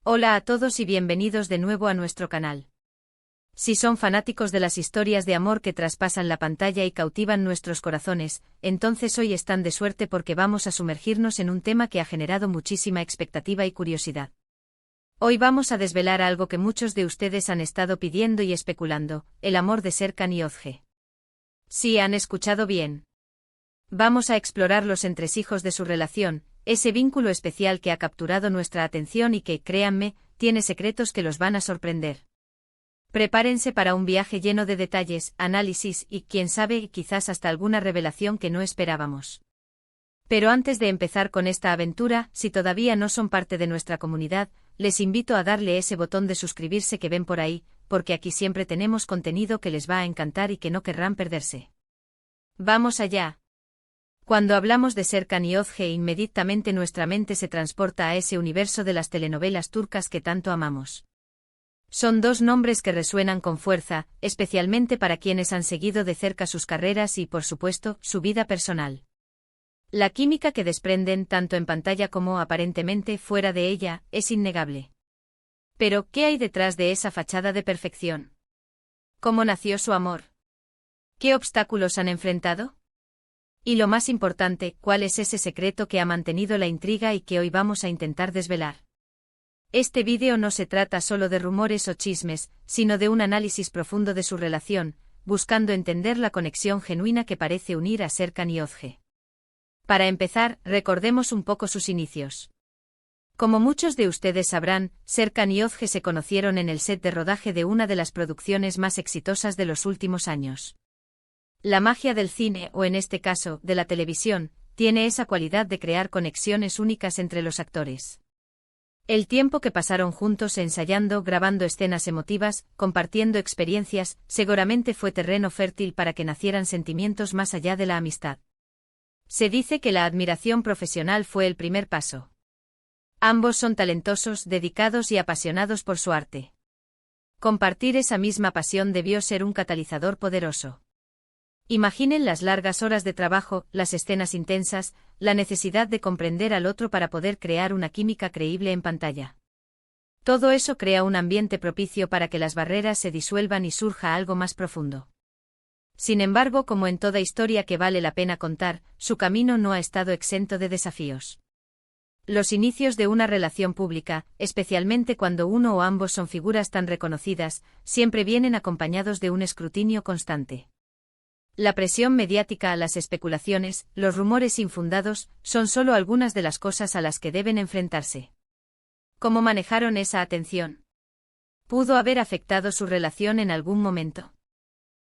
Hola a todos y bienvenidos de nuevo a nuestro canal. Si son fanáticos de las historias de amor que traspasan la pantalla y cautivan nuestros corazones, entonces hoy están de suerte porque vamos a sumergirnos en un tema que ha generado muchísima expectativa y curiosidad. Hoy vamos a desvelar algo que muchos de ustedes han estado pidiendo y especulando, el amor de Serkan y Özge. Sí, han escuchado bien. Vamos a explorar los entresijos de su relación, ese vínculo especial que ha capturado nuestra atención y que, créanme, tiene secretos que los van a sorprender. Prepárense para un viaje lleno de detalles, análisis y, quién sabe, quizás hasta alguna revelación que no esperábamos. Pero antes de empezar con esta aventura, si todavía no son parte de nuestra comunidad, les invito a darle ese botón de suscribirse que ven por ahí, porque aquí siempre tenemos contenido que les va a encantar y que no querrán perderse. ¡Vamos allá! Cuando hablamos de Serkan y Özge, inmediatamente nuestra mente se transporta a ese universo de las telenovelas turcas que tanto amamos. Son dos nombres que resuenan con fuerza, especialmente para quienes han seguido de cerca sus carreras y, por supuesto, su vida personal. La química que desprenden, tanto en pantalla como aparentemente fuera de ella, es innegable. Pero, ¿qué hay detrás de esa fachada de perfección? ¿Cómo nació su amor? ¿Qué obstáculos han enfrentado? Y lo más importante, ¿cuál es ese secreto que ha mantenido la intriga y que hoy vamos a intentar desvelar? Este vídeo no se trata solo de rumores o chismes, sino de un análisis profundo de su relación, buscando entender la conexión genuina que parece unir a Serkan y Özge. Para empezar, recordemos un poco sus inicios. Como muchos de ustedes sabrán, Serkan y Özge se conocieron en el set de rodaje de una de las producciones más exitosas de los últimos años. La magia del cine, o en este caso, de la televisión, tiene esa cualidad de crear conexiones únicas entre los actores. El tiempo que pasaron juntos ensayando, grabando escenas emotivas, compartiendo experiencias, seguramente fue terreno fértil para que nacieran sentimientos más allá de la amistad. Se dice que la admiración profesional fue el primer paso. Ambos son talentosos, dedicados y apasionados por su arte. Compartir esa misma pasión debió ser un catalizador poderoso. Imaginen las largas horas de trabajo, las escenas intensas, la necesidad de comprender al otro para poder crear una química creíble en pantalla. Todo eso crea un ambiente propicio para que las barreras se disuelvan y surja algo más profundo. Sin embargo, como en toda historia que vale la pena contar, su camino no ha estado exento de desafíos. Los inicios de una relación pública, especialmente cuando uno o ambos son figuras tan reconocidas, siempre vienen acompañados de un escrutinio constante. La presión mediática, las especulaciones, los rumores infundados, son solo algunas de las cosas a las que deben enfrentarse. ¿Cómo manejaron esa atención? ¿Pudo haber afectado su relación en algún momento?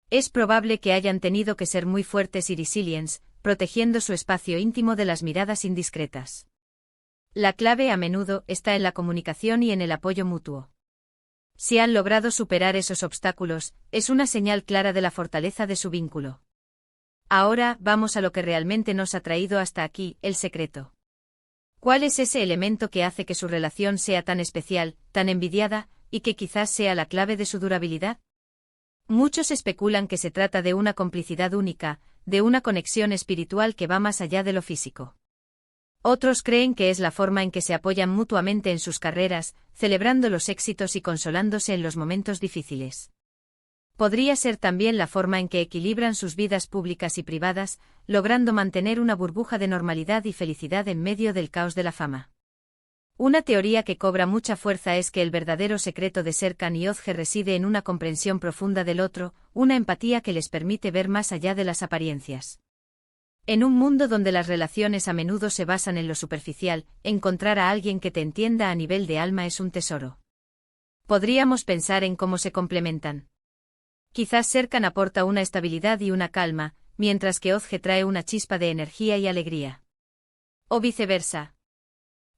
Es probable que hayan tenido que ser muy fuertes y resilientes, protegiendo su espacio íntimo de las miradas indiscretas. La clave a menudo está en la comunicación y en el apoyo mutuo. Si han logrado superar esos obstáculos, es una señal clara de la fortaleza de su vínculo. Ahora, vamos a lo que realmente nos ha traído hasta aquí, el secreto. ¿Cuál es ese elemento que hace que su relación sea tan especial, tan envidiada, y que quizás sea la clave de su durabilidad? Muchos especulan que se trata de una complicidad única, de una conexión espiritual que va más allá de lo físico. Otros creen que es la forma en que se apoyan mutuamente en sus carreras, celebrando los éxitos y consolándose en los momentos difíciles. Podría ser también la forma en que equilibran sus vidas públicas y privadas, logrando mantener una burbuja de normalidad y felicidad en medio del caos de la fama. Una teoría que cobra mucha fuerza es que el verdadero secreto de Serkan y Özge reside en una comprensión profunda del otro, una empatía que les permite ver más allá de las apariencias. En un mundo donde las relaciones a menudo se basan en lo superficial, encontrar a alguien que te entienda a nivel de alma es un tesoro. Podríamos pensar en cómo se complementan. Quizás Serkan aporta una estabilidad y una calma, mientras que Özge trae una chispa de energía y alegría. O viceversa.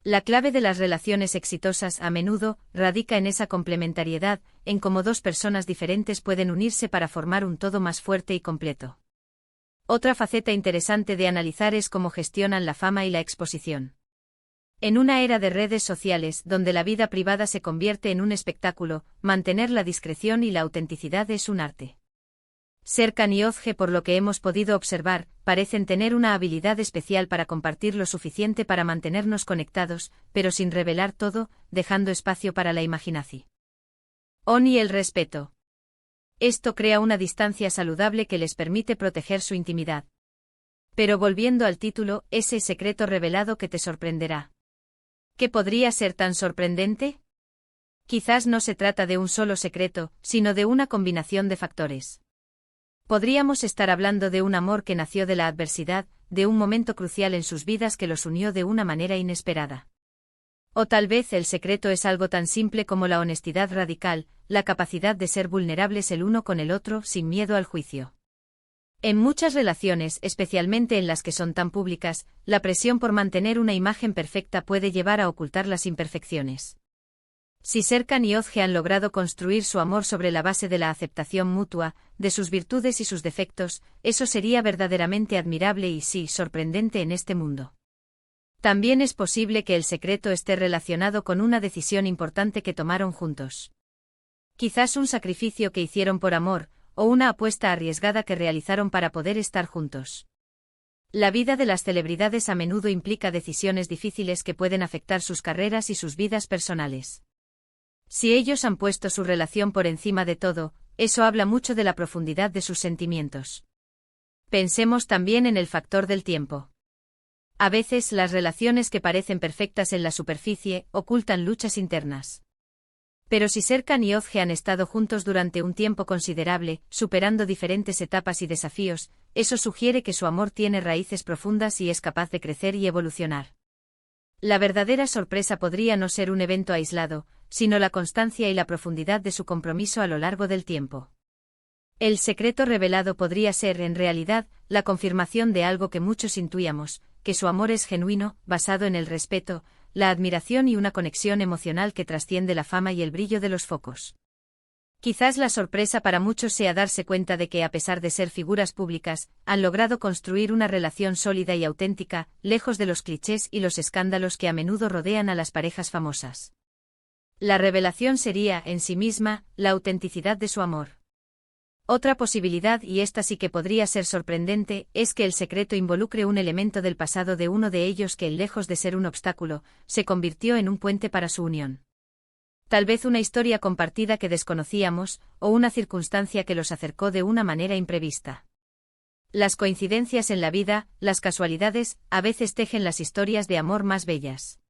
La clave de las relaciones exitosas a menudo radica en esa complementariedad, en cómo dos personas diferentes pueden unirse para formar un todo más fuerte y completo. Otra faceta interesante de analizar es cómo gestionan la fama y la exposición. En una era de redes sociales donde la vida privada se convierte en un espectáculo, mantener la discreción y la autenticidad es un arte. Serkan y Ozge, por lo que hemos podido observar, parecen tener una habilidad especial para compartir lo suficiente para mantenernos conectados, pero sin revelar todo, dejando espacio para la imaginación. Y el respeto. Esto crea una distancia saludable que les permite proteger su intimidad. Pero volviendo al título, ese secreto revelado que te sorprenderá. ¿Qué podría ser tan sorprendente? Quizás no se trata de un solo secreto, sino de una combinación de factores. Podríamos estar hablando de un amor que nació de la adversidad, de un momento crucial en sus vidas que los unió de una manera inesperada. O tal vez el secreto es algo tan simple como la honestidad radical, la capacidad de ser vulnerables el uno con el otro sin miedo al juicio. En muchas relaciones, especialmente en las que son tan públicas, la presión por mantener una imagen perfecta puede llevar a ocultar las imperfecciones. Si Serkan y Ozge han logrado construir su amor sobre la base de la aceptación mutua, de sus virtudes y sus defectos, eso sería verdaderamente admirable y sí, sorprendente en este mundo. También es posible que el secreto esté relacionado con una decisión importante que tomaron juntos. Quizás un sacrificio que hicieron por amor, o una apuesta arriesgada que realizaron para poder estar juntos. La vida de las celebridades a menudo implica decisiones difíciles que pueden afectar sus carreras y sus vidas personales. Si ellos han puesto su relación por encima de todo, eso habla mucho de la profundidad de sus sentimientos. Pensemos también en el factor del tiempo. A veces las relaciones que parecen perfectas en la superficie ocultan luchas internas. Pero si Serkan y Ozge han estado juntos durante un tiempo considerable, superando diferentes etapas y desafíos, eso sugiere que su amor tiene raíces profundas y es capaz de crecer y evolucionar. La verdadera sorpresa podría no ser un evento aislado, sino la constancia y la profundidad de su compromiso a lo largo del tiempo. El secreto revelado podría ser, en realidad, la confirmación de algo que muchos intuíamos, que su amor es genuino, basado en el respeto, la admiración y una conexión emocional que trasciende la fama y el brillo de los focos. Quizás la sorpresa para muchos sea darse cuenta de que, a pesar de ser figuras públicas, han logrado construir una relación sólida y auténtica, lejos de los clichés y los escándalos que a menudo rodean a las parejas famosas. La revelación sería, en sí misma, la autenticidad de su amor. Otra posibilidad, y esta sí que podría ser sorprendente, es que el secreto involucre un elemento del pasado de uno de ellos que, lejos de ser un obstáculo, se convirtió en un puente para su unión. Tal vez una historia compartida que desconocíamos, o una circunstancia que los acercó de una manera imprevista. Las coincidencias en la vida, las casualidades, a veces tejen las historias de amor más bellas.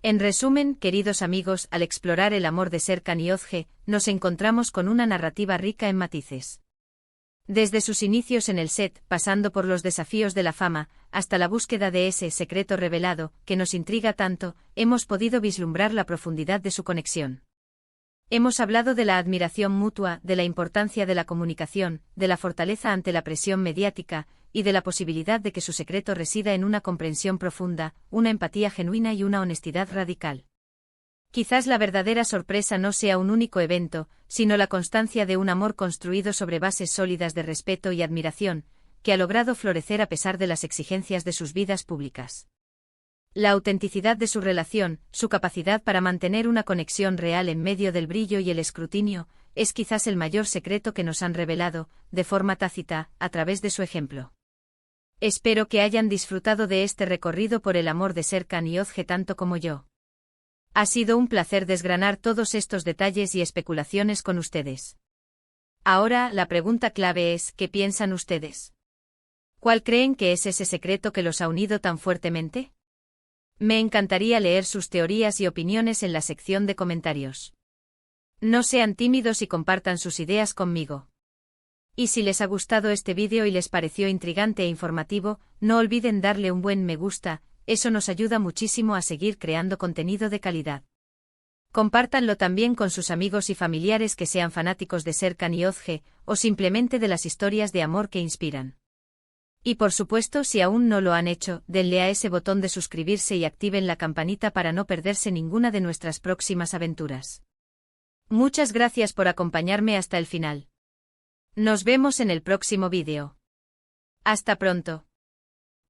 En resumen, queridos amigos, al explorar el amor de Serkan y Ozge, nos encontramos con una narrativa rica en matices. Desde sus inicios en el set, pasando por los desafíos de la fama, hasta la búsqueda de ese secreto revelado, que nos intriga tanto, hemos podido vislumbrar la profundidad de su conexión. Hemos hablado de la admiración mutua, de la importancia de la comunicación, de la fortaleza ante la presión mediática, y de la posibilidad de que su secreto resida en una comprensión profunda, una empatía genuina y una honestidad radical. Quizás la verdadera sorpresa no sea un único evento, sino la constancia de un amor construido sobre bases sólidas de respeto y admiración, que ha logrado florecer a pesar de las exigencias de sus vidas públicas. La autenticidad de su relación, su capacidad para mantener una conexión real en medio del brillo y el escrutinio, es quizás el mayor secreto que nos han revelado, de forma tácita, a través de su ejemplo. Espero que hayan disfrutado de este recorrido por el amor de Serkan y Ozge tanto como yo. Ha sido un placer desgranar todos estos detalles y especulaciones con ustedes. Ahora, la pregunta clave es, ¿qué piensan ustedes? ¿Cuál creen que es ese secreto que los ha unido tan fuertemente? Me encantaría leer sus teorías y opiniones en la sección de comentarios. No sean tímidos y compartan sus ideas conmigo. Y si les ha gustado este vídeo y les pareció intrigante e informativo, no olviden darle un buen me gusta, eso nos ayuda muchísimo a seguir creando contenido de calidad. Compártanlo también con sus amigos y familiares que sean fanáticos de Serkan y Ozge, o simplemente de las historias de amor que inspiran. Y por supuesto, si aún no lo han hecho, denle a ese botón de suscribirse y activen la campanita para no perderse ninguna de nuestras próximas aventuras. Muchas gracias por acompañarme hasta el final. Nos vemos en el próximo vídeo. Hasta pronto.